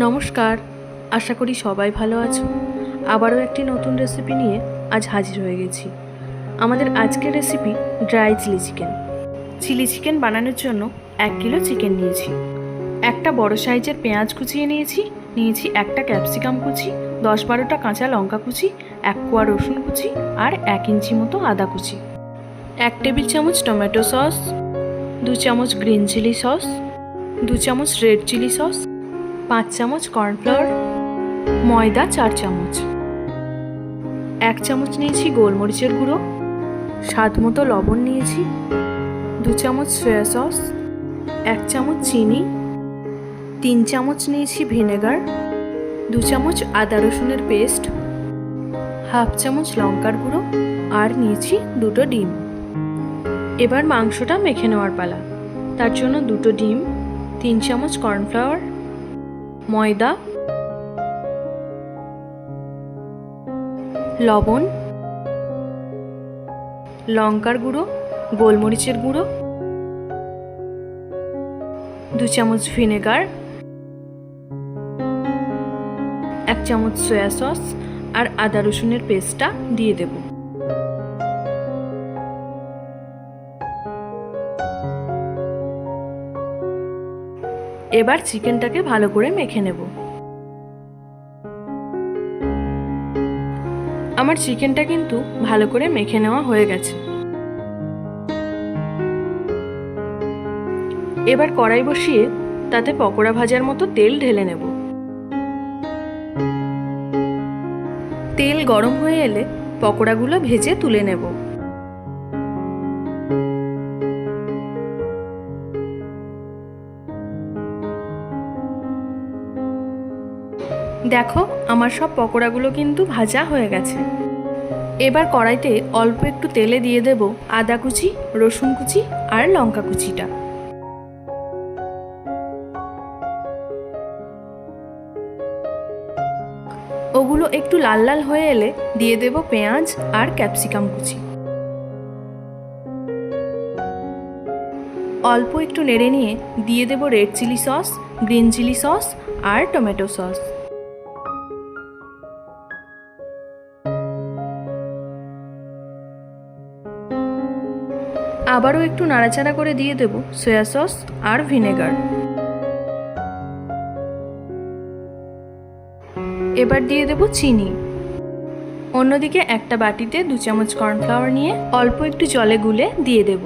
নমস্কার, আশা করি সবাই ভালো আছো। আবারও একটি নতুন রেসিপি নিয়ে আজ হাজির হয়ে গেছি। আমাদের আজকের recipe dry chilli chicken. Chilli chicken বানানোর জন্য 1 কিলো চিকেন নিয়েছি, একটা বড় সাইজের পেঁয়াজ কুচিয়ে নিয়েছি একটা ক্যাপসিকাম কুচি, 10-12টা কাঁচা লঙ্কা কুচি, 1 কোয়া রসুন কুচি আর 1 ইঞ্চি মতো আদা কুচি, 1 টেবিল চামচ টমেটো সস, 2 চামচ গ্রিন চিলি সস, 2 চামচ রেড চিলি সস, 5 চামচ কর্নফ্লাওয়ার, ময়দা 4 চামচ, 1 চামচ নিয়েছি গোলমরিচের গুঁড়ো, স্বাদ মতো লবণ নিয়েছি, 2 চামচ সয়া সস, 1 চামচ চিনি, 3 চামচ নিয়েছি ভিনেগার, 2 চামচ আদা রসুনের পেস্ট, হাফ চামচ লঙ্কার গুঁড়ো আর নিয়েছি 2টো ডিম। এবার মাংসটা মেখে নেওয়ার পালা। তার জন্য 2টো ডিম, 3 চামচ কর্নফ্লাওয়ার, ময়দা, লবণ, লঙ্কার গুঁড়ো, গোলমরিচের গুঁড়ো, 2 চামচ ভিনেগার, 1 চামচ সয়া সস আর আদা রসুনের পেস্টটা দিয়ে দেব। এবার চিকেনটাকে ভালো করে মেখে নেব। আমার চিকেনটা কিন্তু ভালো করে মেখে নেওয়া হয়ে গেছে। এবার কড়াই বসিয়ে তাতে পকোড়া ভাজার মতো তেল ঢেলে নেব। তেল গরম হয়ে এলে পকোড়াগুলো ভেজে তুলে নেব। দেখো, আমার সব পকোড়াগুলো কিন্তু ভাজা হয়ে গেছে। এবার কড়াইতে অল্প একটু তেলে দিয়ে দেব আদা কুচি, রসুন কুচি আর লঙ্কা কুচিটা। ওগুলো একটু লাল লাল হয়ে এলে দিয়ে দেব পেঁয়াজ আর ক্যাপসিকাম কুচি। অল্প একটু নেড়ে নিয়ে দিয়ে দেব red chilli sauce, green chilli sauce আর টমেটো সস। আবারও একটু নাড়াচাড়া করে দিয়ে দেব সয়া সস আর ভিনেগার। এবার দিয়ে দেব চিনি। অন্যদিকে একটা বাটিতে 2 চামচ কর্নফ্লাওয়ার নিয়ে অল্প একটু জলে গুলে দিয়ে দেব।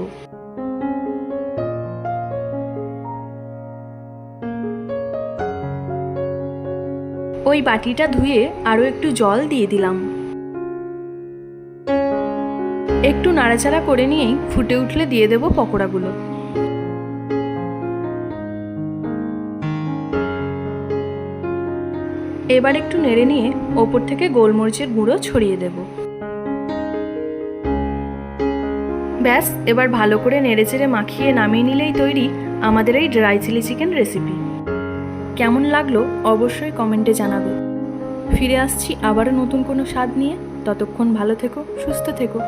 ওই বাটিটা ধুয়ে আরও একটু জল দিয়ে দিলাম। একটু নাড়াচাড়া করে নিয়েই ফুটে উঠলে দিয়ে দেব পকোড়াগুলো। এবার একটু নেড়ে নিয়ে ওপর থেকে গোলমরিচের গুঁড়ো ছড়িয়ে দেব। ব্যাস, এবার ভালো করে নেড়েচেড়ে মাখিয়ে নামিয়ে নিলেই তৈরি আমাদের এই ড্রাই চিলি চিকেন রেসিপি। কেমন লাগলো অবশ্যই কমেন্টে জানাবে। ফিরে আসছি আবারও নতুন কোনো স্বাদ নিয়ে। ততক্ষণ ভালো থেকো, সুস্থ থেকো।